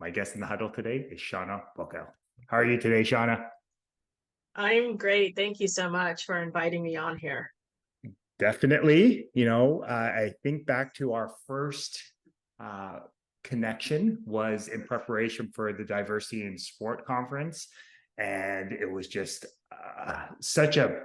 My guest in the huddle today is Shauna Bookal. How are you today, Shauna? I'm great. Thank you so much for inviting me on here. Definitely. I think back to our first uh, connection was in preparation for the Diversity in Sport conference. And it was just such a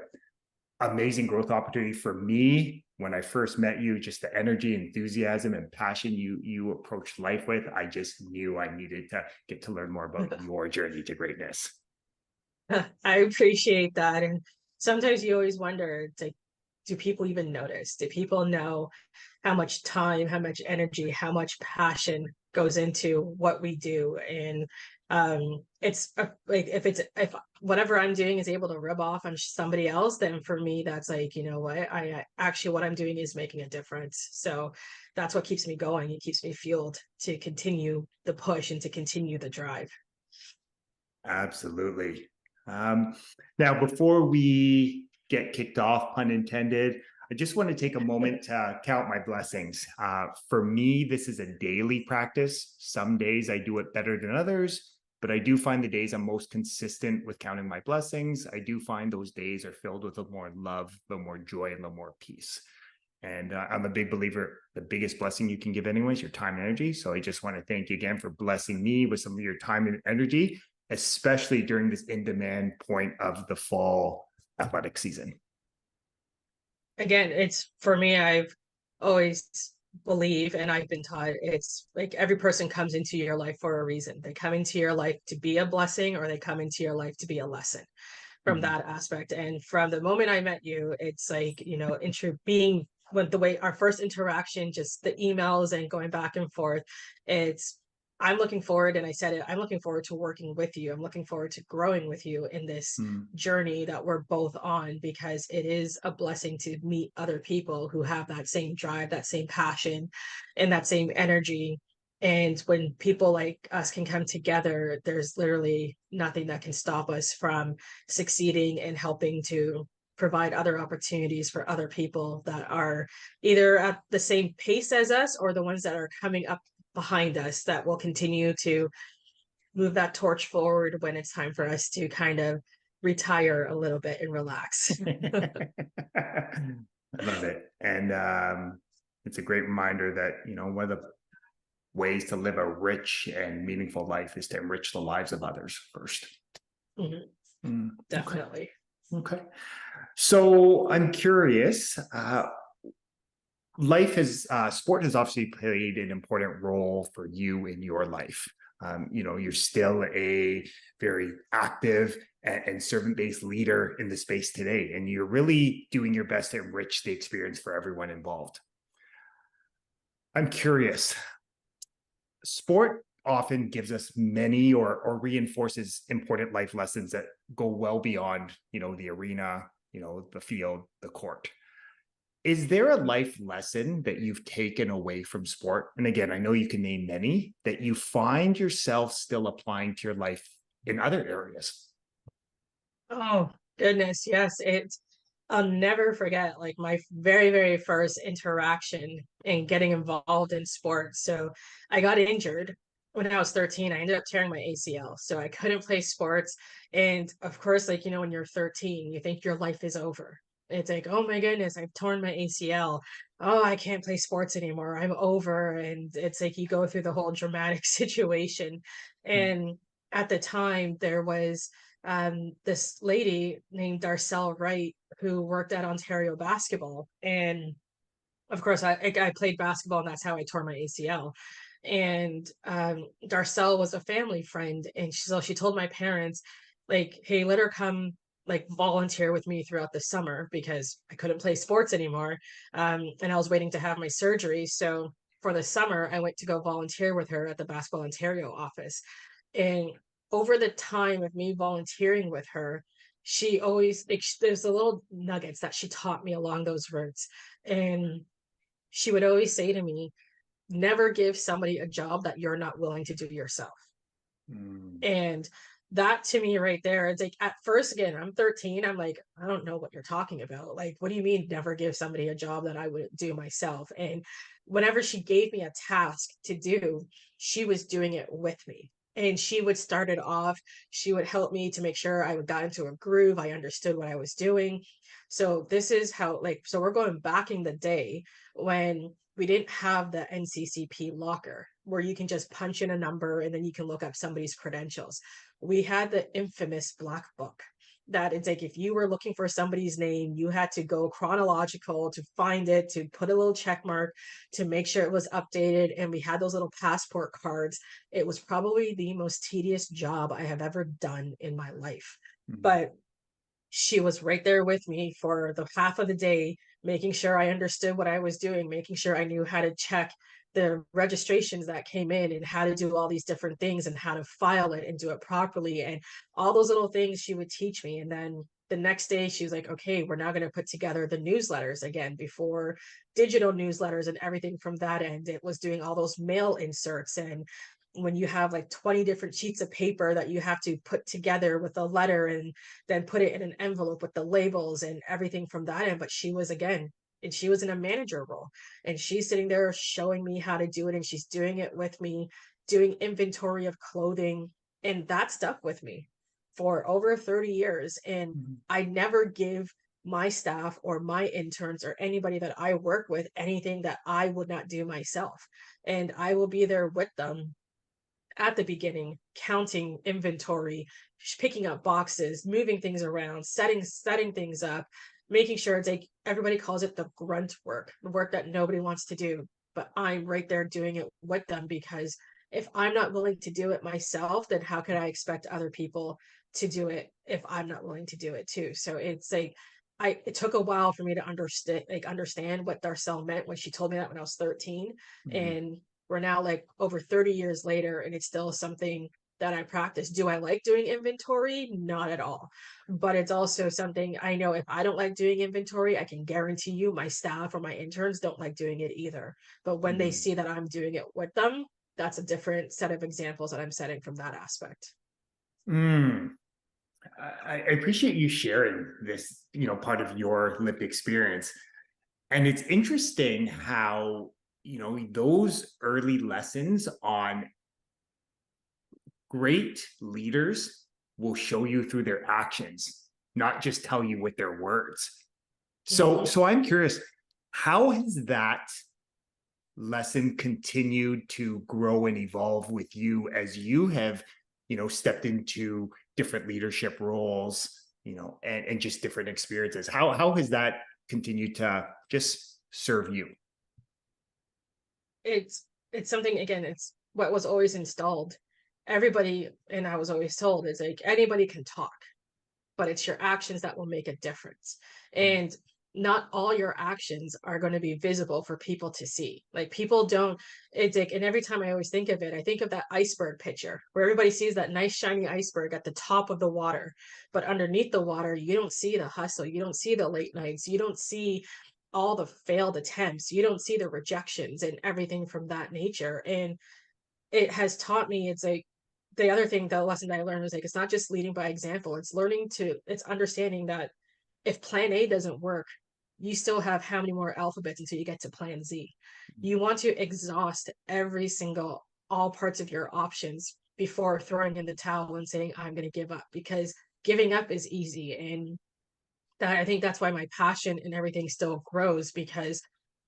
amazing growth opportunity for me when I first met you. Just the energy, enthusiasm, and passion you approached life with. I just knew I needed to get to learn more about your journey to greatness. I appreciate that. And sometimes you always wonder, it's like, do people even notice? Do people know how much time, how much energy, how much passion goes into what we do? And it's like if whatever I'm doing is able to rub off on somebody else, then for me that's like, you know what, I actually what I'm doing is making a difference. So that's what keeps me going. It keeps me fueled to continue the push and to continue the drive. Absolutely. Um, Now, before we get kicked off, pun intended, I just want to take a moment to count my blessings. For me, this is a daily practice. Some days I do it better than others, but I do find the days I'm most consistent with counting my blessings. I do find those days are filled with a little more love, a little more joy, and a little more peace. And I'm a big believer, the biggest blessing you can give anyone is your time and energy. So I just want to thank you again for blessing me with some of your time and energy, especially during this in-demand point of the fall athletic season. Again, it's for me, I've always believe and I've been taught it's like every person comes into your life for a reason. They come into your life to be a blessing or they come into your life to be a lesson from Mhm. that aspect. And from the moment I met you, it's like, being with the way our first interaction, just the emails and going back and forth, it's I'm looking forward, and I said it, I'm looking forward to working with you. I'm looking forward to growing with you in this Mhm. journey that we're both on, because it is a blessing to meet other people who have that same drive, that same passion, and that same energy. And when people like us can come together, there's literally nothing that can stop us from succeeding and helping to provide other opportunities for other people that are either at the same pace as us or the ones that are coming up behind us, that will continue to move that torch forward when it's time for us to kind of retire a little bit and relax. I love it. And it's a great reminder that, one of the ways to live a rich and meaningful life is to enrich the lives of others first. Mhm. Okay. Definitely. Okay. So I'm curious. Sport has obviously played an important role for you in your life. You're still a very active and servant-based leader in the space today, and you're really doing your best to enrich the experience for everyone involved. I'm curious. Sport often gives us many or reinforces important life lessons that go well beyond, the arena, the field, the court. Is there a life lesson that you've taken away from sport? And again, I know you can name many that you find yourself still applying to your life in other areas. Oh, goodness. Yes. I'll never forget like my very, very first interaction in getting involved in sports. So I got injured when I was 13. I ended up tearing my ACL. So I couldn't play sports. And of course, like, when you're 13, you think your life is over. It's like, oh my goodness, I've torn my ACL. Oh, I can't play sports anymore. I'm over. And it's like you go through the whole dramatic situation. And at the time, there was this lady named Darcel Wright who worked at Ontario basketball. And of course, I played basketball, and that's how I tore my ACL. And Darcel was a family friend. And so she told my parents, like, hey, let her come like volunteer with me throughout the summer because I couldn't play sports anymore. And I was waiting to have my surgery. So for the summer, I went to go volunteer with her at the Basketball Ontario office. And over the time of me volunteering with her, she always like there's the little nuggets that she taught me along those routes. And she would always say to me, never give somebody a job that you're not willing to do yourself. Mm. And that to me right there, it's like at first, again, I'm 13. I'm like, I don't know what you're talking about. Like, what do you mean never give somebody a job that I would do myself? And whenever she gave me a task to do, she was doing it with me. And she would start it off. She would help me to make sure I got into a groove. I understood what I was doing. So this is how, like, so we're going back in the day when we didn't have the NCCP locker where you can just punch in a number and then you can look up somebody's credentials. We had the infamous black book that it's like if you were looking for somebody's name, you had to go chronological to find it, to put a little check mark to make sure it was updated. And we had those little passport cards. It was probably the most tedious job I have ever done in my life. Mhm. But she was right there with me for the half of the day, making sure I understood what I was doing, making sure I knew how to check the registrations that came in and how to do all these different things and how to file it and do it properly. And all those little things she would teach me. And then the next day she was like, okay, we're now going to put together the newsletters again. Before digital newsletters and everything from that end, it was doing all those mail inserts. And when you have like 20 different sheets of paper that you have to put together with a letter and then put it in an envelope with the labels and everything from that end. But she was, again, and she was in a manager role and she's sitting there showing me how to do it and she's doing it with me, doing inventory of clothing. And that stuck with me for over 30 years. And Mhm. I never give my staff or my interns or anybody that I work with anything that I would not do myself. And I will be there with them at the beginning, counting inventory, picking up boxes, moving things around, setting things up, making sure it's like everybody calls it the grunt work, the work that nobody wants to do. But I'm right there doing it with them because if I'm not willing to do it myself, then how could I expect other people to do it if I'm not willing to do it too? So it's like it took a while for me to understand what Darcel meant when she told me that when I was 13. Mhm. And we're now like over 30 years later and it's still something that I practice. Do I like doing inventory? Not at all. But it's also something I know if I don't like doing inventory, I can guarantee you my staff or my interns don't like doing it either. But when they Mhm. see that I'm doing it with them, that's a different set of examples that I'm setting from that aspect. Mm. I appreciate you sharing this, part of your lived experience. And it's interesting how, those early lessons on great leaders will show you through their actions, not just tell you with their words. So, Mm-hmm. so I'm curious, how has that lesson continued to grow and evolve with you as you have, stepped into different leadership roles, and just different experiences? How has that continued to just serve you? It's something, again, it's what was always installed. Everybody, and I was always told, is like anybody can talk, but it's your actions that will make a difference. And not all your actions are going to be visible for people to see. Like people don't, it's like, and every time I always think of it, I think of that iceberg picture where everybody sees that nice shiny iceberg at the top of the water, but underneath the water, you don't see the hustle, you don't see the late nights, you don't see all the failed attempts, you don't see the rejections and everything from that nature. And it has taught me, it's like the other thing, the lesson that I learned was like it's not just leading by example, it's understanding that if plan A doesn't work, you still have how many more alphabets until you get to plan Z. You want to exhaust every single all parts of your options before throwing in the towel and saying I'm going to give up, because giving up is easy. And that I think that's why my passion and everything still grows, because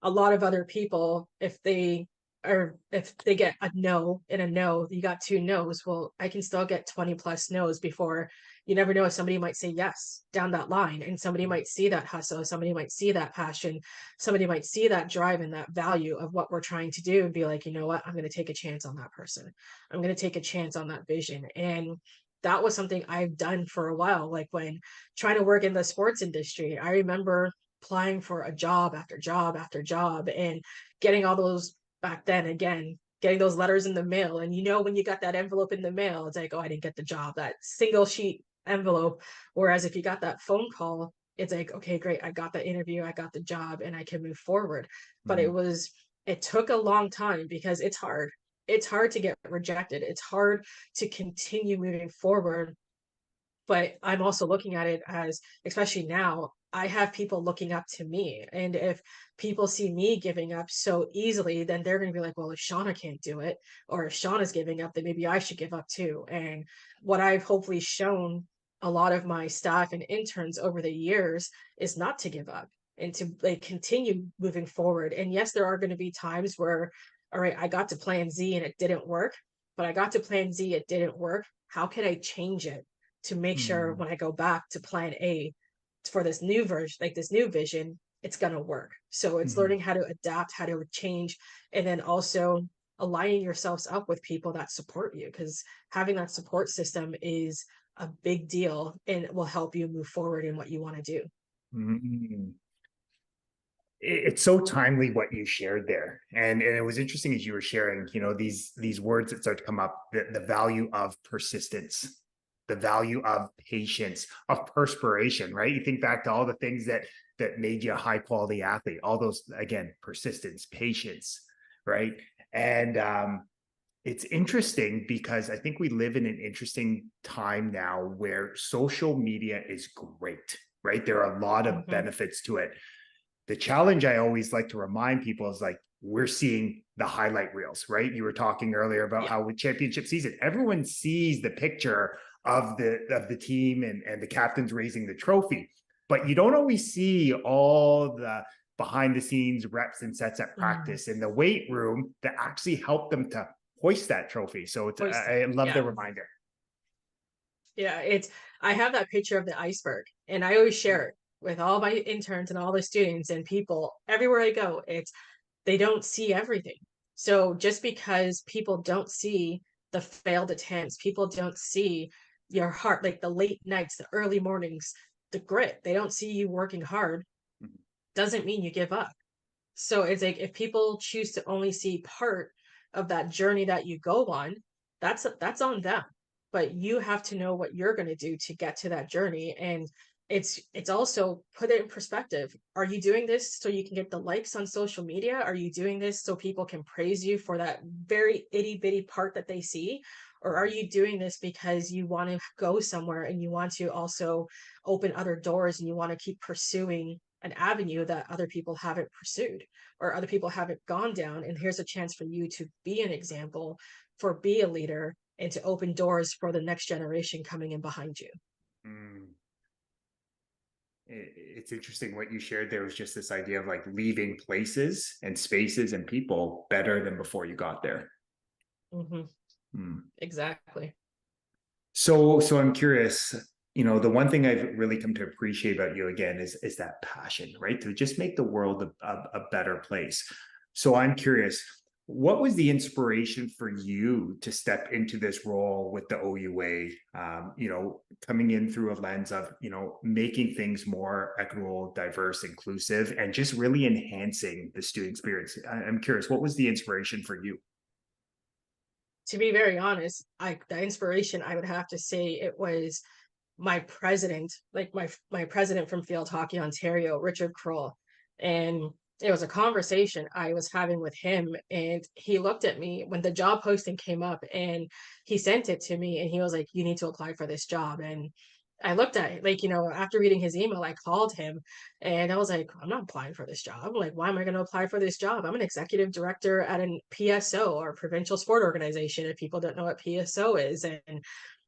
a lot of other people, if they get a no and a no, you got two no's. Well, I can still get 20 plus no's before. You never know, somebody might say yes down that line, and somebody might see that hustle, somebody might see that passion, somebody might see that drive and that value of what we're trying to do and be like, you know what, I'm going to take a chance on that person. I'm going to take a chance on that vision. And that was something I've done for a while. Like when trying to work in the sports industry, I remember applying for a job after job after job and getting all those, back then, again, getting those letters in the mail. And when you got that envelope in the mail, it's like, oh, I didn't get the job, that single sheet envelope. Whereas if you got that phone call, it's like, okay, great, I got the interview, I got the job, and I can move forward. But Mhm. it took a long time because it's hard. It's hard to get rejected. It's hard to continue moving forward but I'm also looking at it as, especially now, I have people looking up to me. And if people see me giving up so easily, then they're going to be like, well, if Shauna can't do it, or if Shauna's giving up, then maybe I should give up too. And what I've hopefully shown a lot of my staff and interns over the years is not to give up and to like continue moving forward. And yes, there are going to be times where, all right, I got to plan Z and it didn't work, but I got to plan Z, it didn't work. How can I change it to make sure Mm, when I go back to plan A for this new version, like this new vision, it's going to work. So it's mhm, learning how to adapt, how to change, and then also aligning yourselves up with people that support you, because having that support system is a big deal and it will help you move forward in what you want to do. mm. It's so timely what you shared there, and it was interesting as you were sharing, these words that start to come up, the value of persistence, the value of patience, of perspiration, right? You think back to all the things that made you a high quality athlete, all those, again, persistence, patience, right? And it's interesting because I think we live in an interesting time now where social media is great, right? There are a lot of Mm-hmm. benefits to it. The challenge I always like to remind people is, like, we're seeing the highlight reels, right? You were talking earlier about Yeah. how with championship season, everyone sees the picture of the team and the captains raising the trophy, but you don't always see all the behind the scenes reps and sets at Mm-hmm. practice in the weight room that actually help them to hoist that trophy. So Hoist it. I love the Yeah. reminder. Yeah. I have that picture of the iceberg and I always share it with all my interns and all the students and people everywhere I go. They don't see everything. So just because people don't see the failed attempts, people don't see your heart, like the late nights, the early mornings, the grit, they don't see you working hard, doesn't mean you give up. So it's like if people choose to only see part of that journey that you go on, that's on them. But you have to know what you're going to do to get to that journey, and it's also put it in perspective. Are you doing this so you can get the likes on social media? Are you doing this so people can praise you for that very itty bitty part that they see? Or are you doing this because you want to go somewhere and you want to also open other doors and you want to keep pursuing an avenue that other people haven't pursued or other people haven't gone down, and here's a chance for you to be an example, for be a leader, and to open doors for the next generation coming in behind you. Mm. It's interesting what you shared there was just this idea of like leaving places and spaces and people better than before you got there. Mm-hmm. Hmm. Exactly. So I'm curious, the one thing I've really come to appreciate about you again is that passion, right? To just make the world a better place. So I'm curious, what was the inspiration for you to step into this role with the OUA? Coming in through a lens of, making things more equitable, diverse, inclusive, and just really enhancing the student experience. I'm curious, what was the inspiration for you? To be very honest, the inspiration, I would have to say it was my president, like my president from Field Hockey Ontario, Richard Kroll. And it was a conversation I was having with him. And he looked at me when the job posting came up and he sent it to me and he was like, you need to apply for this job. And I looked at it, like, after reading his email, I called him and I was like, I'm not applying for this job. Like, why am I going to apply for this job? I'm an executive director at an PSO, or provincial sport organization, if people don't know what PSO is. And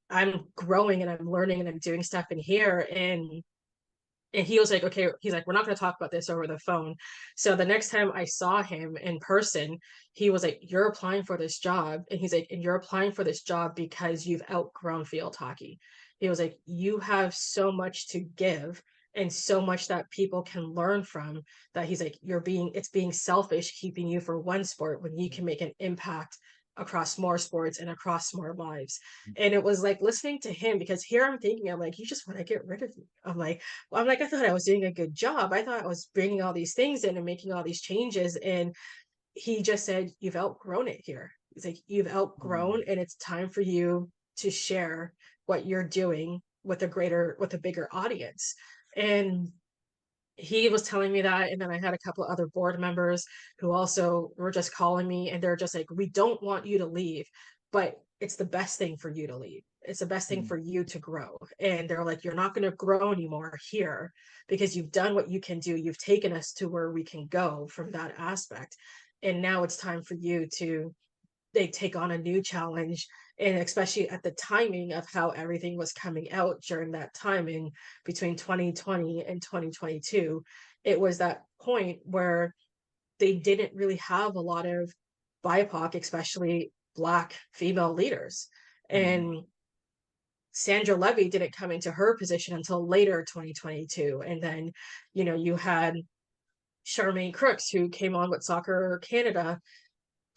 I'm growing and I'm learning and I'm doing stuff in here. And he was like, okay, he's like, we're not going to talk about this over the phone. So the next time I saw him in person, he was like, you're applying for this job. And he's like, and you're applying for this job because you've outgrown field hockey. He was like, you have so much to give and so much that people can learn from, that he's like, it's being selfish keeping you for one sport when you can make an impact across more sports and across more lives. And it was like listening to him, because here I'm thinking, I'm like, you just want to get rid of me. I thought I was doing a good job. I thought I was bringing all these things in and making all these changes. And he just said, you've outgrown it here. He's like, you've outgrown, Mm, and it's time for you to share what you're doing with with a bigger audience. And he was telling me that. And then I had a couple of other board members who also were just calling me and they're just like, we don't want you to leave, but it's the best thing for you to leave. It's the best thing Mm. for you to grow. And they're like, you're not going to grow anymore here because you've done what you can do. You've taken us to where we can go from that aspect. And now it's time for you to they take on a new challenge, and especially at the timing of how everything was coming out during that timing between 2020 and 2022, it was that point where they didn't really have a lot of BIPOC, especially Black female leaders. Mm. And Sandra Levy didn't come into her position until later 2022. And then, you had Charmaine Crooks, who came on with Soccer Canada,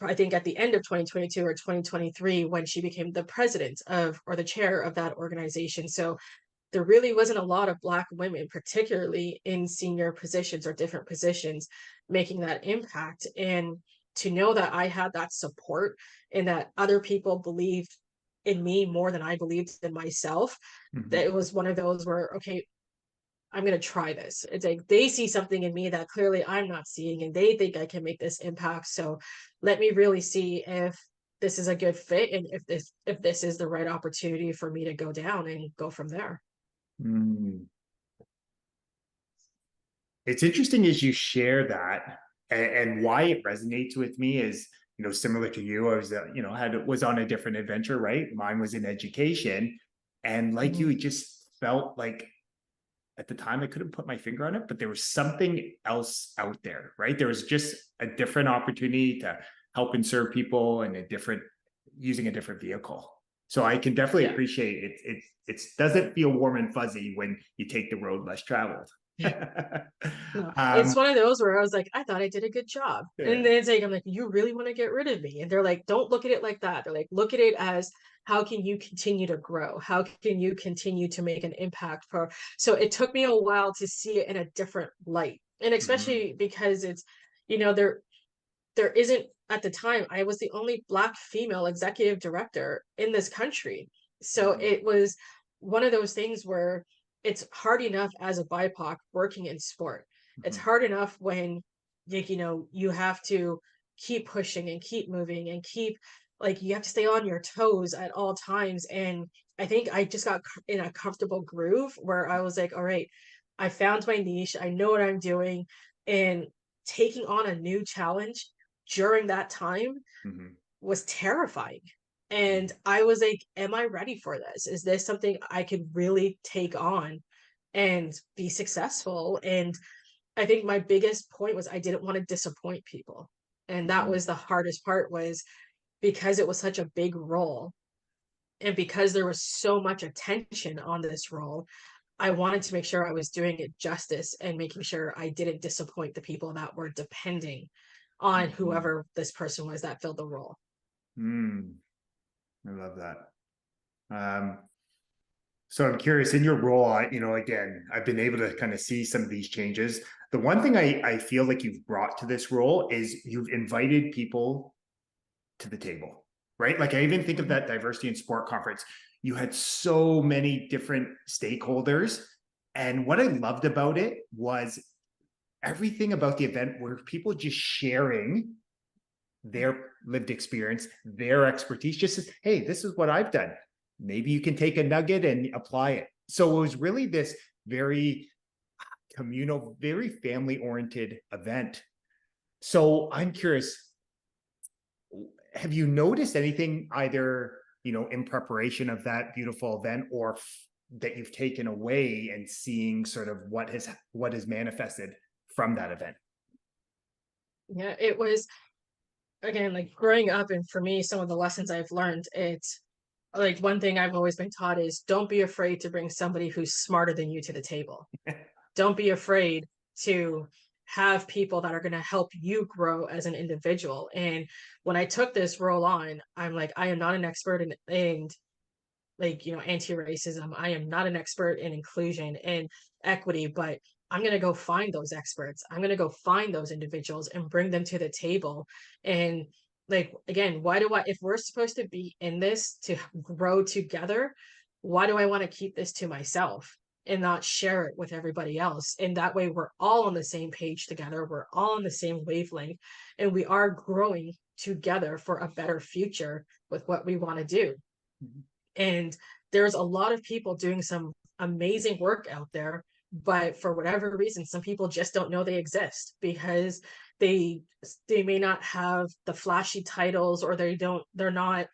I think at the end of 2022 or 2023, when she became the president of or the chair of that organization. So there really wasn't a lot of Black women, particularly in senior positions or different positions, making that impact. And to know that I had that support and that other people believed in me more than I believed in myself, that Mhm. it was one of those where, okay, I'm going to try this. It's like they see something in me that clearly I'm not seeing, and they think I can make this impact. So let me really see if this is a good fit, and if this is the right opportunity for me to go down and go from there. Mm. It's interesting as you share that, and why it resonates with me is, similar to you. I was, was on a different adventure, right? Mine was in education, and like you, Mhm. it just felt like at the time I couldn't put my finger on it, but there was something else out there, right? There was just a different opportunity to help and serve people in a different, using a different vehicle. So I can definitely Yeah. appreciate it. It doesn't feel warm and fuzzy when you take the road less traveled. No, it's um, one of those where I was like, I thought I did a good job. And yeah. then it's like, I'm like, you really want to get rid of me? And they're like, don't look at it like that. They're like, look at it as how can you continue to grow? How can you continue to make an impact for? So it took me a while to see it in a different light. And Mhm. especially because it's, there isn't at the time, I was the only Black female executive director in this country. So Mhm. it was one of those things where it's hard enough as a BIPOC working in sport. It's Mhm. hard enough when you have to keep pushing and keep moving and keep like you have to stay on your toes at all times. And I think I just got in a comfortable groove where I was like, all right, I found my niche. I know what I'm doing. And taking on a new challenge during that time Mhm. was terrifying. Mhm. And I was like, am I ready for this? Is this something I could really take on and be successful? And I think my biggest point was I didn't want to disappoint people. And that Mhm. was the hardest part was because it was such a big role and because there was so much attention on this role, I wanted to make sure I was doing it justice and making sure I didn't disappoint the people that were depending on Mhm. whoever this person was that filled the role. Mm. I love that. So I'm curious in your role, again, I've been able to kind of see some of these changes. The one thing I feel like you've brought to this role is you've invited people to the table, right? Like I even think of Mhm. that diversity in sport conference. You had so many different stakeholders. And what I loved about it was everything about the event were people just sharing their lived experience, their expertise, just as, hey, this is what I've done. Maybe you can take a nugget and apply it. So it was really this very communal, very family oriented event. So I'm curious, have you noticed anything either, in preparation of that beautiful event or that you've taken away and seeing sort of what has manifested from that event? Yeah, it was again like growing up, and for me, some of the lessons I've learned, it's like one thing I've always been taught is don't be afraid to bring somebody who's smarter than you to the table. Don't be afraid to have people that are going to help you grow as an individual. And when I took this role on, I'm like, I am not an expert in like anti-racism. I am not an expert in inclusion and equity, but I'm going to go find those experts. I'm going to go find those individuals and bring them to the table. And like again, why do I if we're supposed to be in this to grow together, why do I want to keep this to myself and not share it with everybody else? And that way we're all on the same page together, we're all on the same wavelength, and we are growing together for a better future with what we want to do. And there's a lot of people doing some amazing work out there, but for whatever reason, some people just don't know they exist because they they may not have the flashy titles, or they're not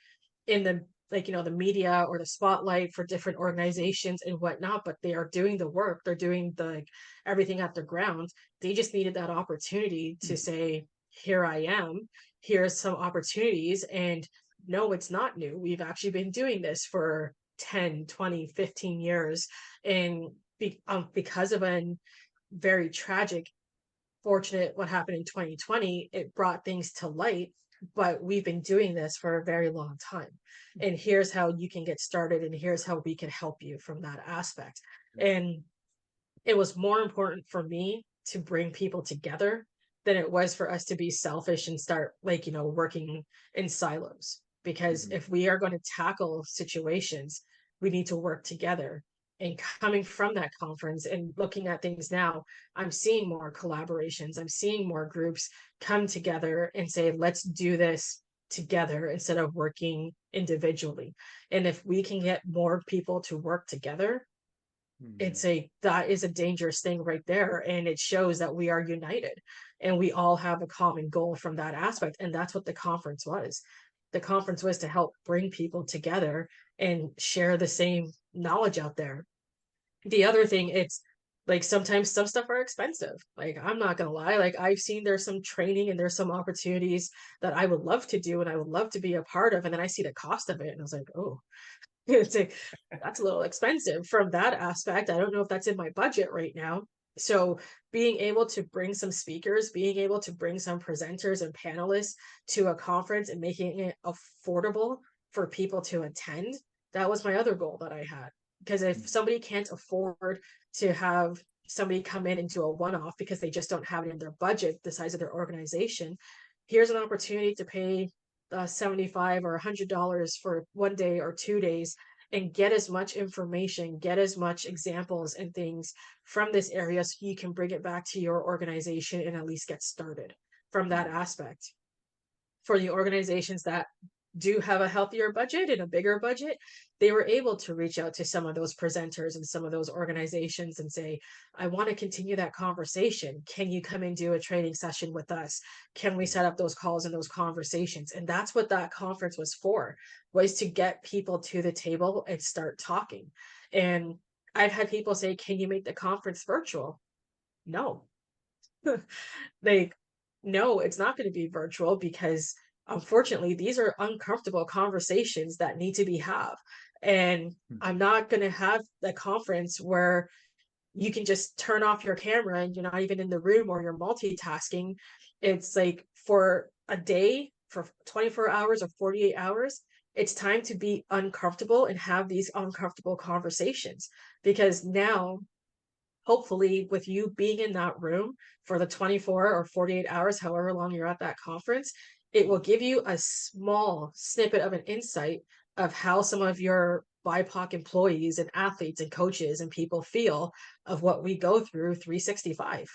in the, like, you know, the media or the spotlight for different organizations and whatnot, but they are doing the work, they're doing the, like, everything at the ground. They just needed that opportunity to say, here I am, here's some opportunities. And no, it's not new, we've actually been doing this for 10, 20, 15 years. And because of a very tragic, fortunate what happened in 2020, it brought things to light, but we've been doing this for a very long time. And here's how you can get started, and here's how we can help you from that aspect. And it was more important for me to bring people together than it was for us to be selfish and start, like, you know, working in silos. Because Mhm. if we are going to tackle situations, we need to work together. And coming from that conference and looking at things now, I'm seeing more collaborations, I'm seeing more groups come together and say, let's do this together instead of working individually. And if we can get more people to work together, Mhm. that is a dangerous thing right there. And it shows that we are united and we all have a common goal from that aspect. And that's what the conference was. The conference was to help bring people together and share the same knowledge out there. The other thing, it's like sometimes some stuff are expensive. Like, I'm not gonna lie, like, I've seen there's some training and there's some opportunities that I would love to do and I would love to be a part of. And then I see the cost of it and I was like, oh, it's like, that's a little expensive from that aspect. I don't know if that's in my budget right now. So being able to bring some speakers, being able to bring some presenters and panelists to a conference and making it affordable for people to attend, that was my other goal that I had. Because if somebody can't afford to have somebody come in and do a one-off because they just don't have it in their budget, the size of their organization, here's an opportunity to pay 75 or $100 for 1 day or 2 days and get as much information, get as much examples and things from this area so you can bring it back to your organization and at least get started from that aspect. For the organizations that do have a healthier budget and a bigger budget, they were able to reach out to some of those presenters and some of those organizations and say, I want to continue that conversation. Can you come and do a training session with us? Can we set up those calls and those conversations? And that's what that conference was for, was to get people to the table and start talking. And I've had people say, can you make the conference virtual? No. Like, no, it's not going to be virtual because unfortunately these are uncomfortable conversations that need to be have. And I'm not going to have the conference where you can just turn off your camera and you're not even in the room or you're multitasking. It's like for a day, for 24 hours or 48 hours, it's time to be uncomfortable and have these uncomfortable conversations. Because now, hopefully, with you being in that room for the 24 or 48 hours, however long you're at that conference, it will give you a small snippet of an insight of how some of your BIPOC employees and athletes and coaches and people feel of what we go through 365.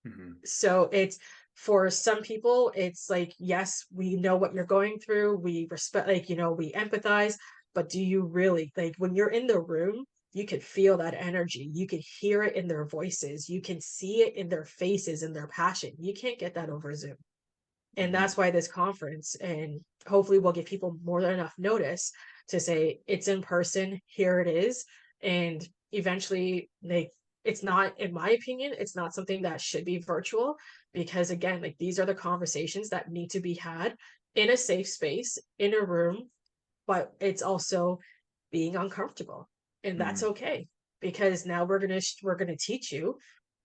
Mhm. So it's, for some people, it's like, yes, we know what you're going through. We respect, like, you know, we empathize, but do you really, like, when you're in the room, you can feel that energy. You can hear it in their voices. You can see it in their faces and their passion. You can't get that over Zoom. And Mhm. that's why this conference, and hopefully we'll give people more than enough notice to say it's in person, here it is. And eventually, like, it's not, in my opinion, it's not something that should be virtual, because again, like, these are the conversations that need to be had in a safe space, in a room, but it's also being uncomfortable. And that's Mhm. okay, because now we're going to teach you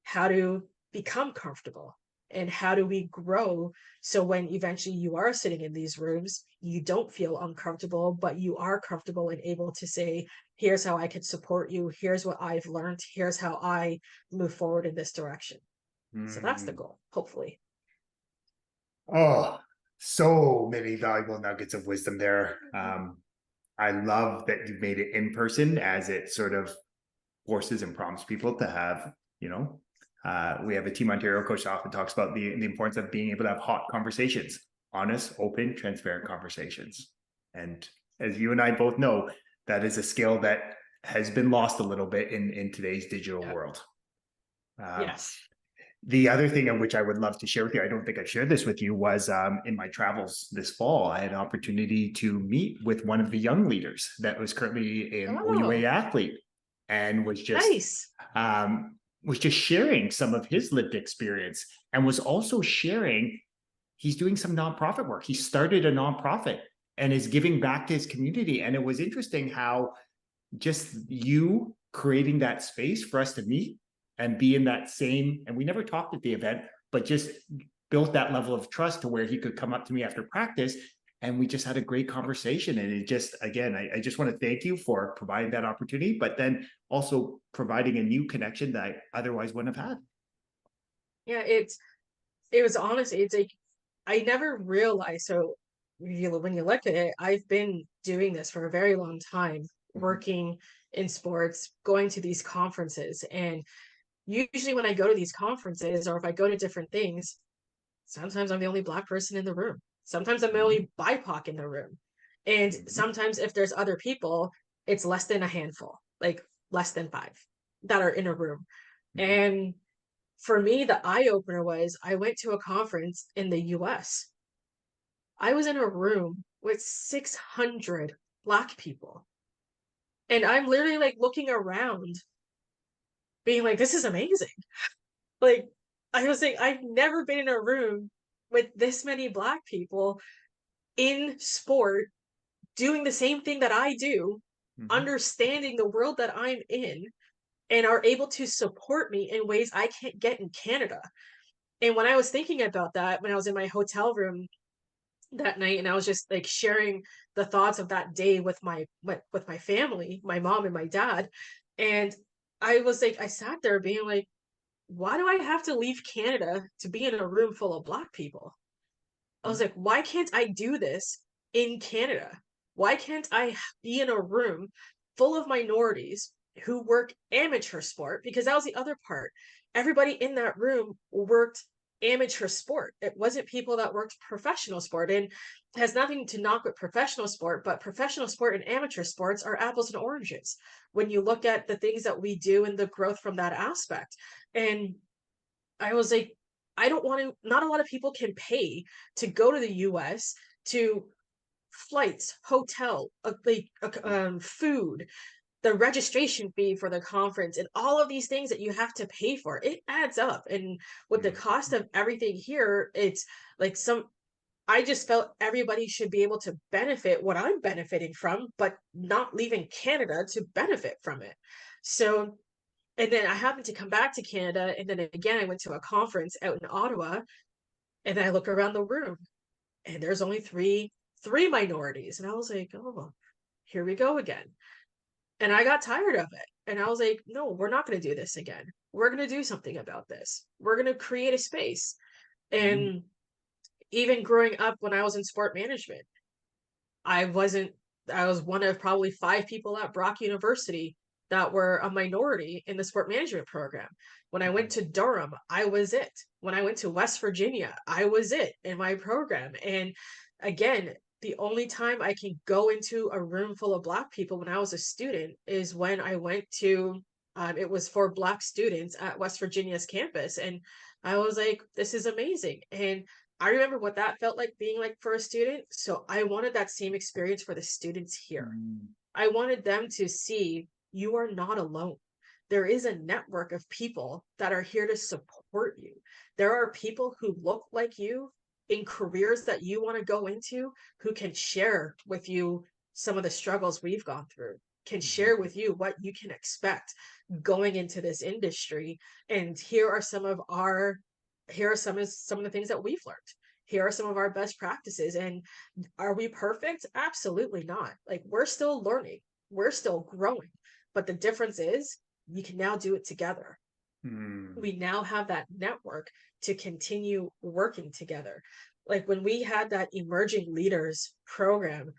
how to become comfortable, and how do we grow, so when eventually you are sitting in these rooms, you don't feel uncomfortable, but you are comfortable and able to say, here's how I can support you, here's what I've learned, here's how I move forward in this direction. So that's the Mhm. goal, hopefully. Oh, so many valuable nuggets of wisdom there. I love that you've made it in person, as it sort of forces and prompts people to have, you know, we have a Team Ontario coach that often talks about the importance of being able to have hot conversations, honest, open, transparent conversations. And as you and I both know, That is a skill that has been lost a little bit in today's digital Yeah. world. Um, Yes. the other thing in which I would love to share with you, I don't think I've shared this with you, was in my travels this fall, I had an opportunity to meet with one of the young leaders that was currently an OUA Oh, athlete, and nice. was just sharing some of his lived experience, and was also sharing he's doing some nonprofit work. He started a nonprofit and is giving back to his community. And it was interesting how just you creating that space for us to meet and be in that same, and we never talked at the event, but just built that level of trust to where he could come up to me after practice, and we just had a great conversation. And it just, again, I just want to thank you for providing that opportunity, but then also providing a new connection that I otherwise wouldn't have had. Yeah, it was honestly, it's like I never realized. So when you look at it, I've been doing this for a very long time, Mhm. working in sports, going to these conferences. And usually when I go to these conferences or if I go to different things, sometimes I'm the only Black person in the room. Sometimes I'm the Mhm. only BIPOC in the room. And Mhm. sometimes if there's other people, it's less than a handful, like less than five that are in a room. Mhm. And for me, the eye opener was I went to a conference in the US. I was in a room with 600 Black people. And I'm literally like looking around, being like, this is amazing. Like, I was saying, I've never been in a room with this many Black people in sport doing the same thing that I do, Mhm. understanding the world that I'm in, and are able to support me in ways I can't get in Canada. And when I was thinking about that, when I was in my hotel room that night and I was just like sharing the thoughts of that day with my family, my mom and my dad, and I was like I sat there being like, why do I have to leave Canada to be in a room full of Black people? I was like, why can't I do this in Canada? Why can't I be in a room full of minorities who work amateur sport? Because that was the other part. Everybody in that room worked amateur sport. It wasn't people that worked professional sport. And it has nothing to knock with professional sport, but professional sport and amateur sports are apples and oranges when you look at the things that we do and the growth from that aspect. And I was like, I don't want to, not a lot of people can pay to go to the US to flights, hotel, food, the registration fee for the conference, and all of these things that you have to pay for. It adds up. And with the cost Mhm. of everything here, it's like I just felt everybody should be able to benefit what I'm benefiting from, but not leaving Canada to benefit from it. So and then I happened to come back to Canada, and then again I went to a conference out in Ottawa, and then I look around the room, and there's only three minorities, and I was like, oh, here we go again. And I got tired of it, and I was like, no, we're not going to do this again. We're going to do something about this. We're going to create a space. Mhm. And even growing up when I was in sport management, I wasn't, I was one of probably five people at Brock University that were a minority in the sport management program. When I went Mhm. to Durham, I was it. When I went to West Virginia, I was it in my program. And again, the only time I can go into a room full of Black people when I was a student is when I went to, it was for Black students at West Virginia's campus. And I was like, this is amazing. And I remember what that felt like being like for a student. So I wanted that same experience for the students here. Mhm. I wanted them to see you are not alone. There is a network of people that are here to support you. There are people who look like you in careers that you want to go into who can share with you some of the struggles we've gone through, can share Mhm. with you what you can expect going into this industry. And here are some of the things that we've learned. Here are some of our best practices. And are we perfect? Absolutely not. Like we're still learning, we're still growing. But the difference is we can now do it together. Mhm. We now have that network to continue working together. Like when we had that emerging leaders program,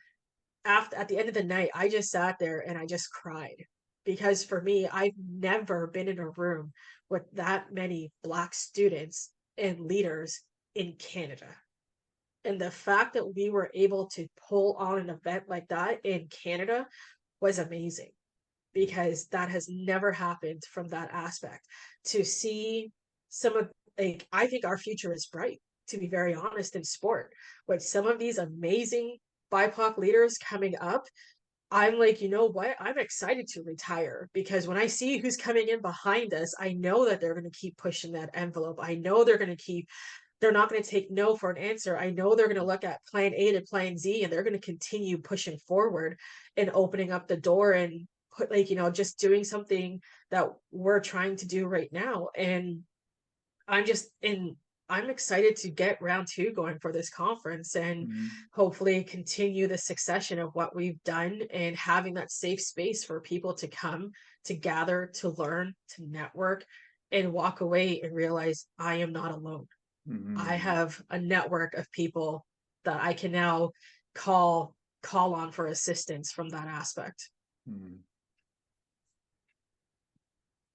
after at the end of the night, I just sat there and I just cried because for me, I've never been in a room with that many Black students and leaders in Canada. And the fact that we were able to pull on an event like that in Canada was amazing, because that has never happened from that aspect. To see some of, like, I think our future is bright, to be very honest, in sport. With some of these amazing BIPOC leaders coming up, I'm like, you know what? I'm excited to retire, because when I see who's coming in behind us, I know that they're going to keep pushing that envelope. I know they're not going to take no for an answer. I know they're going to look at plan A to plan Z, and they're going to continue pushing forward and opening up the door and put, like, just doing something that we're trying to do right now. And I'm just in I'm excited to get round two going for this conference, and Mhm. hopefully continue the succession of what we've done, and having that safe space for people to come, to gather, to learn, to network, and walk away and realize I am not alone. I Mhm. have a network of people that I can now call call on for assistance from that aspect. Mhm.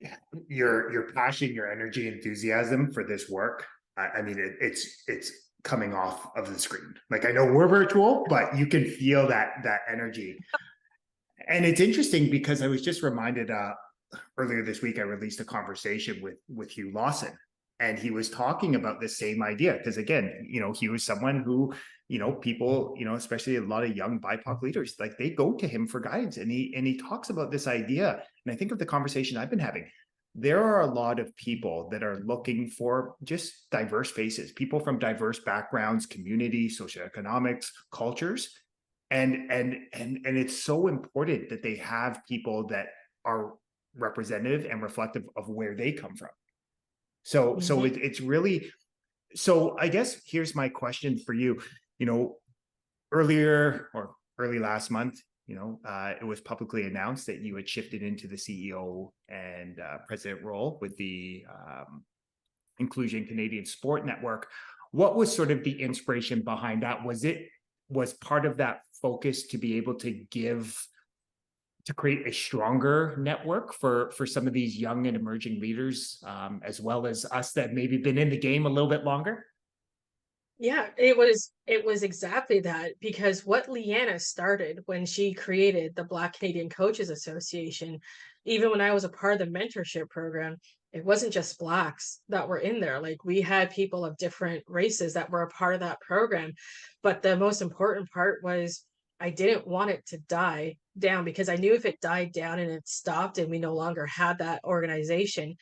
Yeah. Your passion, your energy, enthusiasm for this work. I mean, it's coming off of the screen. Like, I know we're virtual, but you can feel that energy. And it's interesting because I was just reminded earlier this week I released a conversation with Hugh Lawson, and he was talking about the same idea, because again, he was someone who, people, especially a lot of young BIPOC leaders, like, they go to him for guidance, and he talks about this idea. And I think of the conversation I've been having. There are a lot of people that are looking for just diverse faces, people from diverse backgrounds, communities, socioeconomics, cultures, and it's so important that they have people that are representative and reflective of where they come from. So Hmm. it's really, so I guess here's my question for you. You know, earlier or early last month, it was publicly announced that you had shifted into the CEO and president role with the Inclusion Canadian Sport Network. What was sort of the inspiration behind that? Was part of that focus to be able to create a stronger network for some of these young and emerging leaders, as well as us that maybe been in the game a little bit longer? Yeah, it was exactly that, because what Leanna started when she created the Black Canadian Coaches Association, even when I was a part of the mentorship program, it wasn't just blacks that were in there. Like, we had people of different races that were a part of that program. But the most important part was, I didn't want it to die down, because I knew if it died down and it stopped and we no longer had that organization,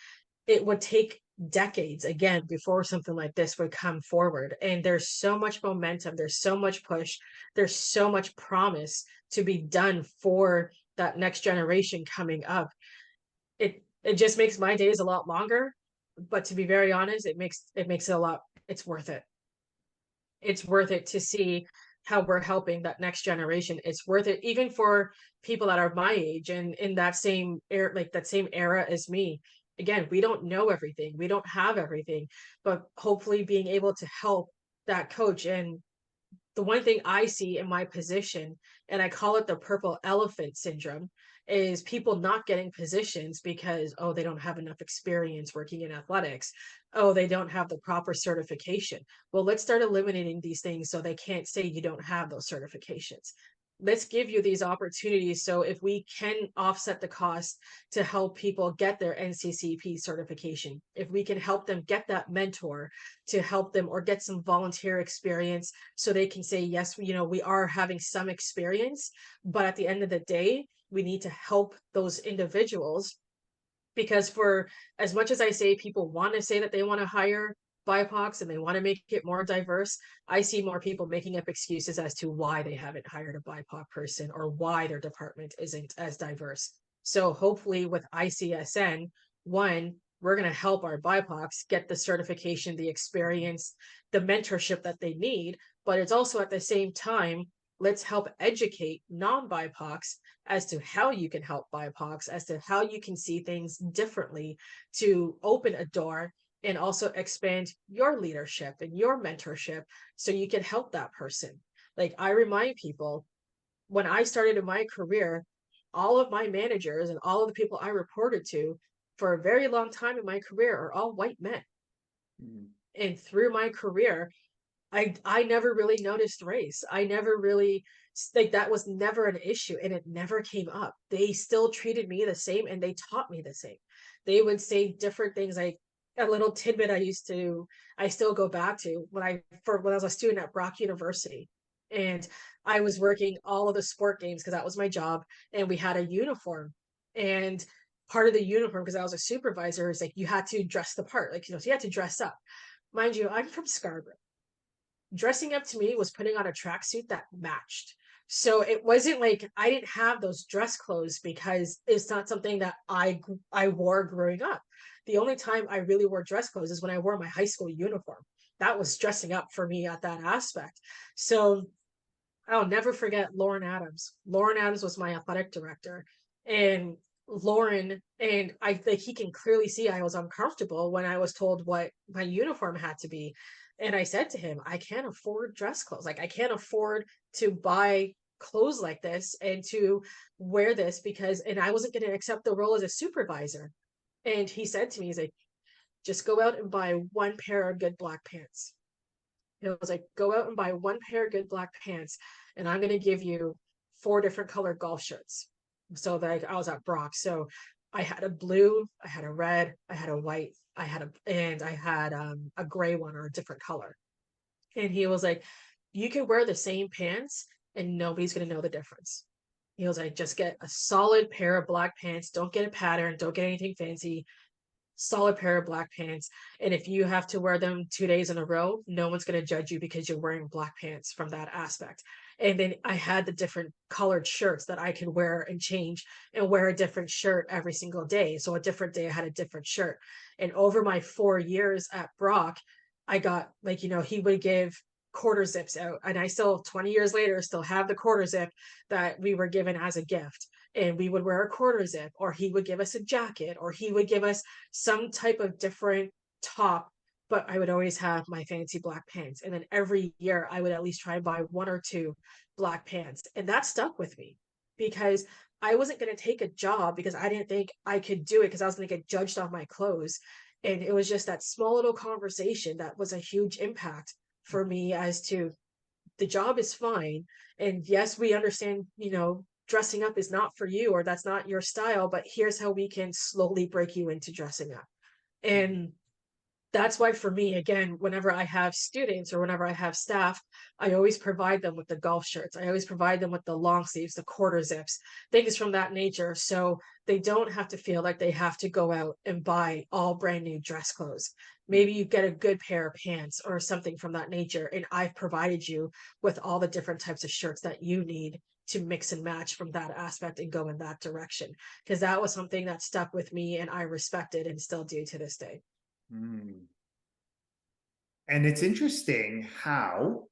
it would take decades again before something like this would come forward. And there's so much momentum, there's so much push, there's so much promise to be done for that next generation coming up. It just makes my days a lot longer, but to be very honest, it makes it a lot, it's worth it. It's worth it to see how we're helping that next generation. It's worth it even for people that are my age and in that same era, like that same era as me. Again, we don't know everything, we don't have everything, but hopefully being able to help that coach. And the one thing I see in my position, and I call it the purple elephant syndrome, is people not getting positions because, oh, they don't have enough experience working in athletics. Oh, they don't have the proper certification. Well, let's start eliminating these things so they can't say you don't have those certifications. Let's give you these opportunities. So if we can offset the cost to help people get their NCCP certification, if we can help them get that mentor to help them, or get some volunteer experience so they can say, yes, we are having some experience, but at the end of the day, we need to help those individuals. Because for as much as I say people want to say that they want to hire BIPOCs and they want to make it more diverse, I see more people making up excuses as to why they haven't hired a BIPOC person or why their department isn't as diverse. So hopefully with ICSN, one, we're going to help our BIPOCs get the certification, the experience, the mentorship that they need. But it's also at the same time, let's help educate non-BIPOCs as to how you can help BIPOCs, as to how you can see things differently to open a door and also expand your leadership and your mentorship so you can help that person. Like, I remind people, when I started in my career, all of my managers and all of the people I reported to for a very long time in my career are all white men. Mm. And through my career, I never really noticed race. I never really like that was never an issue and it never came up. They still treated me the same and they taught me the same. They would say different things, like a little tidbit I still go back to when I was a student at Brock University, and I was working all of the sport games because that was my job, and we had a uniform. And part of the uniform, because I was a supervisor, is like you had to dress the part, like, so you had to dress up. Mind you, I'm from Scarborough. Dressing up to me was putting on a tracksuit that matched. So it wasn't like I didn't have those dress clothes because it's not something that I wore growing up. The only time I really wore dress clothes is when I wore my high school uniform. That was dressing up for me at that aspect. So I'll never forget Lauren Adams. Lauren Adams was my athletic director, and Lauren and I think he can clearly see I was uncomfortable when I was told what my uniform had to be. And I said to him, I can't afford dress clothes. Like I can't afford to buy clothes like this and to wear this because and I wasn't going to accept the role as a supervisor. And he said to me, he's like, just go out and buy one pair of good black pants. It was like, go out and buy one pair of good black pants, and I'm going to give you four different colored golf shirts. So that I was at Brock. So I had a blue, I had a red, I had a white, I had a gray one or a different color. And he was like, you could wear the same pants and nobody's going to know the difference. He was like, just get a solid pair of black pants. Don't get a pattern. Don't get anything fancy, solid pair of black pants. And if you have to wear them 2 days in a row, no one's going to judge you because you're wearing black pants from that aspect. And then I had the different colored shirts that I could wear and change and wear a different shirt every single day. So a different day I had a different shirt. And over my 4 years at Brock, I got like, he would give quarter zips out. And I still, 20 years later, still have the quarter zip that we were given as a gift. And we would wear a quarter zip, or he would give us a jacket, or he would give us some type of different top, but I would always have my fancy black pants. And then every year I would at least try and buy one or two black pants. And that stuck with me because I wasn't going to take a job because I didn't think I could do it because I was going to get judged on my clothes. And it was just that small little conversation that was a huge impact for me as to the job is fine. And yes, we understand, dressing up is not for you or that's not your style, but here's how we can slowly break you into dressing up. And that's why for me, again, whenever I have students or whenever I have staff, I always provide them with the golf shirts. I always provide them with the long sleeves, the quarter zips, things from that nature. So they don't have to feel like they have to go out and buy all brand new dress clothes. Maybe you get a good pair of pants or something from that nature. And I've provided you with all the different types of shirts that you need to mix and match from that aspect and go in that direction. Because that was something that stuck with me and I respected and still do to this day. Mm. And it's interesting how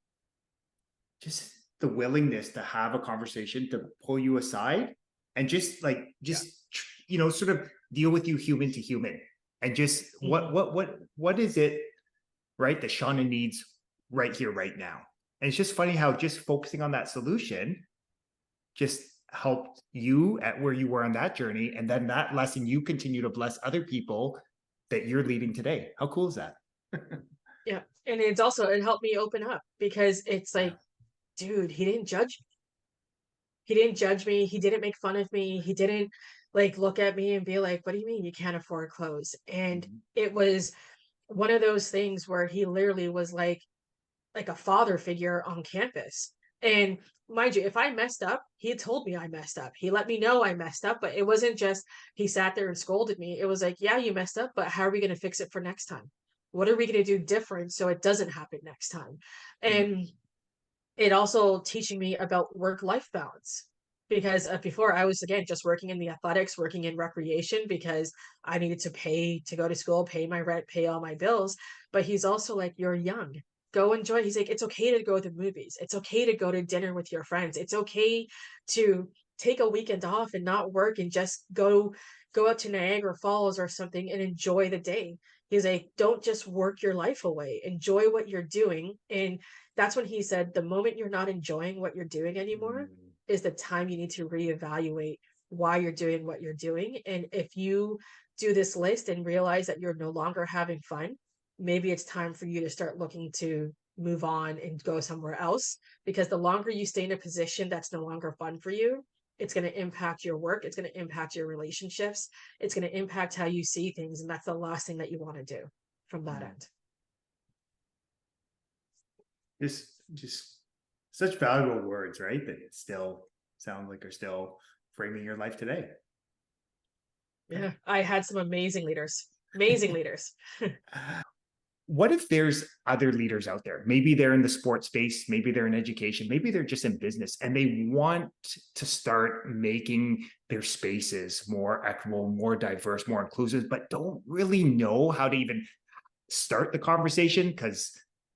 just the willingness to have a conversation, to pull you aside and sort of deal with you human to human. And just what is it, right, that Shauna needs right here, right now? And it's just funny how just focusing on that solution just helped you at where you were on that journey. And then that lesson, you continue to bless other people that you're leading today. How cool is that? Yeah. And it helped me open up because it's like, dude, he didn't judge me. He didn't judge me. He didn't make fun of me. He didn't like look at me and be like, what do you mean you can't afford clothes? And it was one of those things where he literally was like a father figure on campus. And mind you, if I messed up, he had told me I messed up. He let me know I messed up, but it wasn't just he sat there and scolded me. It was like, yeah, you messed up, but how are we going to fix it for next time? What are we going to do different so it doesn't happen next time? And it also teaching me about work-life balance because before I was again just working in the athletics, working in recreation because I needed to pay to go to school, pay my rent, pay all my bills. But he's also like, you're young, go enjoy. He's like, it's okay to go to movies, it's okay to go to dinner with your friends, it's okay to take a weekend off and not work and just go out to Niagara Falls or something and enjoy the day. He's like, don't just work your life away, enjoy what you're doing. And that's when he said, the moment you're not enjoying what you're doing anymore is the time you need to reevaluate why you're doing what you're doing. And if you do this list and realize that you're no longer having fun, maybe it's time for you to start looking to move on and go somewhere else, because the longer you stay in a position that's no longer fun for you, it's going to impact your work, it's going to impact your relationships, it's going to impact how you see things, and that's the last thing that you want to do from that Mm. end. Just such valuable words, right? That it still sound like are still framing your life today. Yeah, I had some amazing leaders, amazing leaders. What if there's other leaders out there? Maybe they're in the sports space, maybe they're in education, maybe they're just in business, and they want to start making their spaces more equitable, more diverse, more inclusive, but don't really know how to even start the conversation because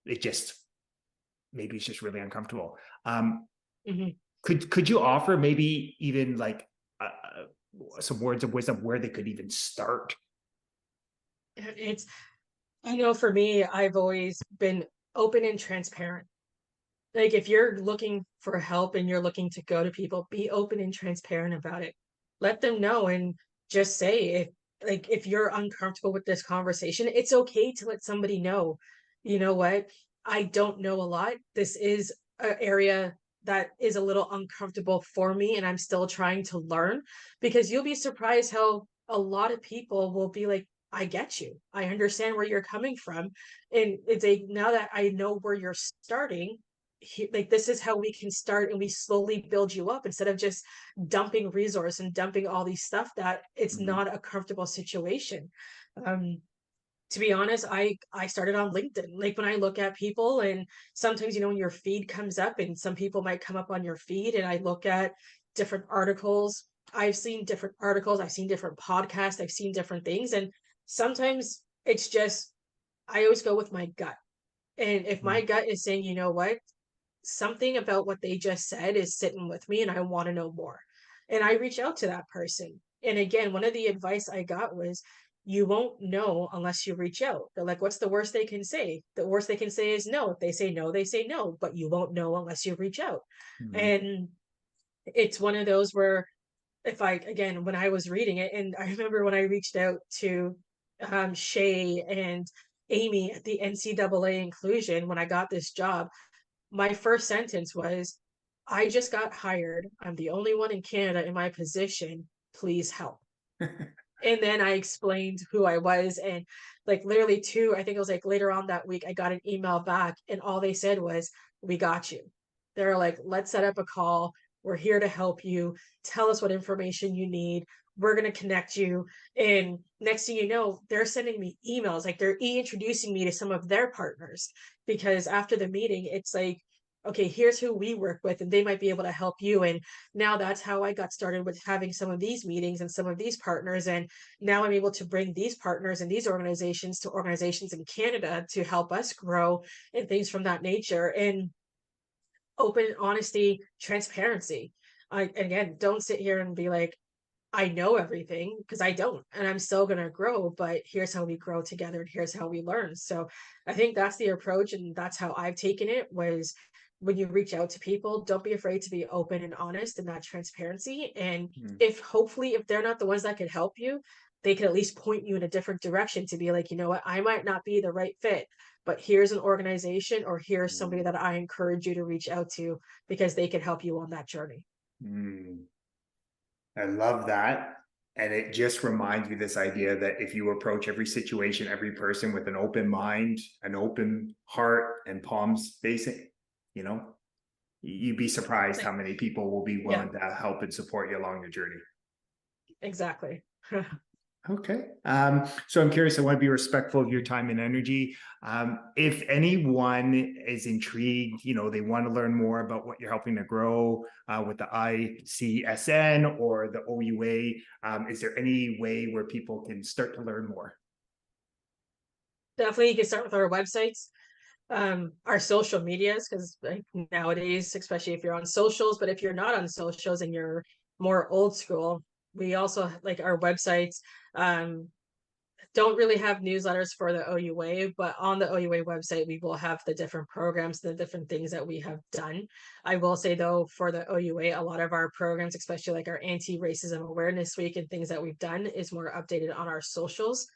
it just maybe it's just really uncomfortable. Mhm. Could you offer maybe even like some words of wisdom where they could even start? It's, I know for me, I've always been open and transparent. Like if you're looking for help and you're looking to go to people, be open and transparent about it. Let them know and just say if, like, if you're uncomfortable with this conversation, it's okay to let somebody know, you know what, I don't know a lot. This is an area that is a little uncomfortable for me and I'm still trying to learn, because you'll be surprised how a lot of people will be like, I get you. I understand where you're coming from. And it's a, now that I know where you're starting, like this is how we can start, and we slowly build you up instead of just dumping resource and dumping all these stuff that it's Mhm. not a comfortable situation. um to be honest, I started on LinkedIn. Like when I look at people, and sometimes, you know, when your feed comes up and some people might come up on your feed, and I look at different articles, I've seen different articles, I've seen different podcasts, I've seen different things, and sometimes it's just, I always go with my gut. And if my Mhm. gut is saying, you know what, something about what they just said is sitting with me and I want to know more. And I reach out to that person. And again, one of the advice I got was, you won't know unless you reach out. They're like, what's the worst they can say? The worst they can say is no. If they say no, they say no, but you won't know unless you reach out. Mhm. And it's one of those where, if I, again, when I was reading it, and I remember when I reached out to Shay and Amy at the NCAA inclusion when I got this job, my first sentence was, I just got hired. I'm the only one in Canada in my position. Please help. And then I explained who I was. And like literally two, I think it was like later on that week, I got an email back and all they said was, we got you. They're like, let's set up a call. We're here to help you. Tell us what information you need. We're going to connect you. And next thing you know, they're sending me emails. Like they're introducing me to some of their partners, because after the meeting, it's like, okay, here's who we work with, and they might be able to help you. And now that's how I got started with having some of these meetings and some of these partners. And now I'm able to bring these partners and these organizations to organizations in Canada to help us grow and things from that nature. And open honesty, transparency. I, again, don't sit here and be like, I know everything, because I don't, and I'm still going to grow, but here's how we grow together and here's how we learn. So I think that's the approach, and that's how I've taken it. Was when you reach out to people, don't be afraid to be open and honest and that transparency. And Mhm. if hopefully, if they're not the ones that could help you, they can at least point you in a different direction to be like, you know what, I might not be the right fit, but here's an organization or here's somebody Mhm. that I encourage you to reach out to, because they can help you on that journey. Mm. I love that. And it just reminds me this idea that if you approach every situation, every person with an open mind, an open heart, and palms facing, you know, you'd be surprised how Like, many people will be yeah, willing to help and support you along your journey. exactly. Okay. So I'm curious, I want to be respectful of your time and energy. If anyone is intrigued, you know, they want to learn more about what you're helping to grow with the ICSN or the OUA, is there any way where people can start to learn more? Definitely, you can start with our websites, our social medias, because like nowadays, especially if you're on socials, but if you're not on socials and you're more old school, we also like our websites. Um, don't really have newsletters for the OUA, but on the OUA website, we will have the different programs, the different things that we have done. I will say though, for the OUA, a lot of our programs, especially like our anti-racism awareness week and things that we've done, is more updated on our socials.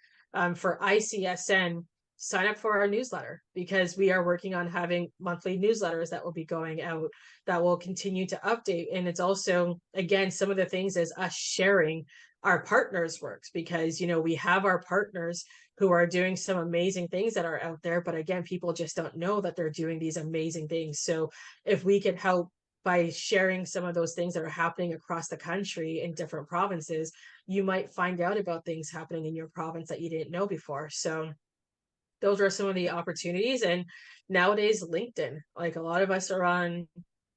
For ICSN, sign up for our newsletter, because we are working on having monthly newsletters that will be going out, that will continue to update. And it's also, again, some of the things is us sharing our partners' works, because, we have our partners who are doing some amazing things that are out there. But again, people just don't know that they're doing these amazing things. So if we could help by sharing some of those things that are happening across the country in different provinces, you might find out about things happening in your province that you didn't know before. So those are some of the opportunities. And nowadays, LinkedIn, like a lot of us are on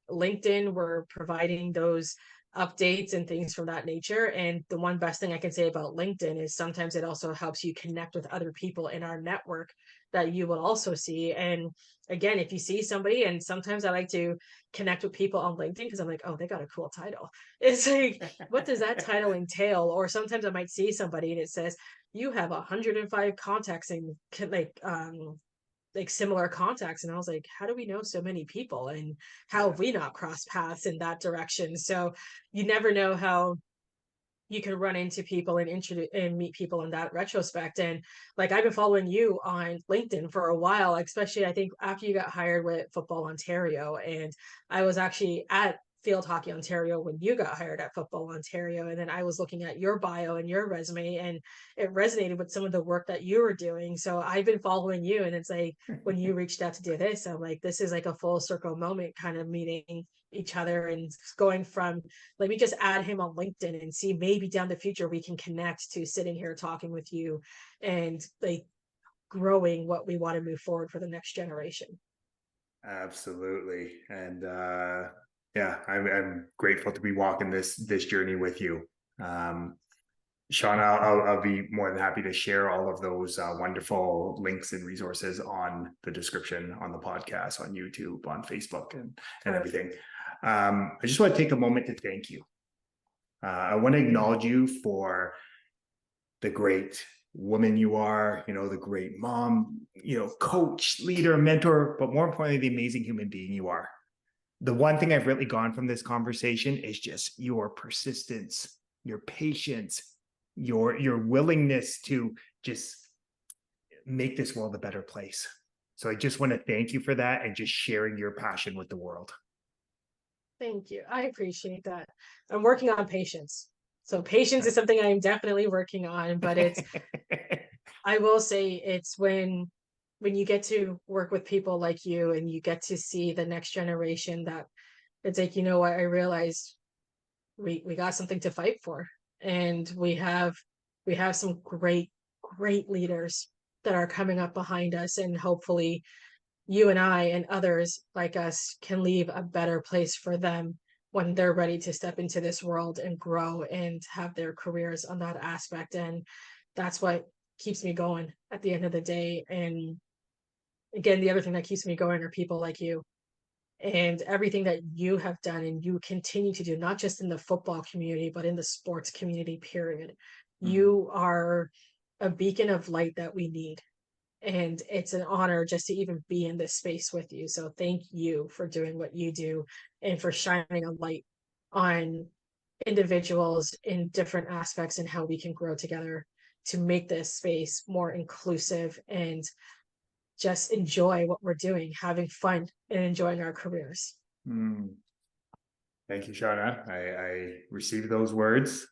LinkedIn, we're providing those updates and things from that nature. And the one best thing I can say about LinkedIn is sometimes it also helps you connect with other people in our network that you will also see. And again, if you see somebody, and sometimes I like to connect with people on LinkedIn because I'm like, oh, they got a cool title. It's like, what does that title entail? Or sometimes I might see somebody and it says, you have 105 contacts and like similar contacts. And I was like, how do we know so many people, and how Yeah, have we not crossed paths in that direction? So you never know how you can run into people and introduce and meet people in that retrospect. And like, I've been following you on LinkedIn for a while, especially I think after you got hired with Football Ontario. And I was actually at Field Hockey Ontario when you got hired at Football Ontario. And then I was looking at your bio and your resume, and it resonated with some of the work that you were doing. So I've been following you. And it's like, when you reached out to do this, I'm like, this is like a full circle moment, kind of meeting each other and going from, let me just add him on LinkedIn and see, maybe down the future we can connect, to sitting here talking with you and like growing what we want to move forward for the next generation. absolutely. And yeah, I'm grateful to be walking this journey with you. Um, Shauna, I'll be more than happy to share all of those wonderful links and resources on the description on the podcast, on YouTube, on Facebook, and everything. Perfect. I just want to take a moment to thank you. I want to acknowledge you for the great woman you are, the great mom, coach, leader, mentor, but more importantly, the amazing human being you are. The one thing I've really gone from this conversation is just your persistence, your patience, your willingness to just make this world a better place. So I just want to thank you for that, and just sharing your passion with the world. Thank you. I appreciate that. I'm working on patience. So patience is something I'm definitely working on, but it's, I will say, it's when you get to work with people like you and you get to see the next generation, that it's like, what, I realized we got something to fight for. And we have some great leaders that are coming up behind us, and hopefully you and I and others like us can leave a better place for them when they're ready to step into this world and grow and have their careers on that aspect. And that's what keeps me going at the end of the day. And again, the other thing that keeps me going are people like you, and everything that you have done and you continue to do, not just in the football community, but in the sports community, period. Mhm. You are a beacon of light that we need. And it's an honor just to even be in this space with you. So thank you for doing what you do, and for shining a light on individuals in different aspects, and how we can grow together to make this space more inclusive, and just enjoy what we're doing, having fun and enjoying our careers. Mm. Thank you, Shauna. I received those words.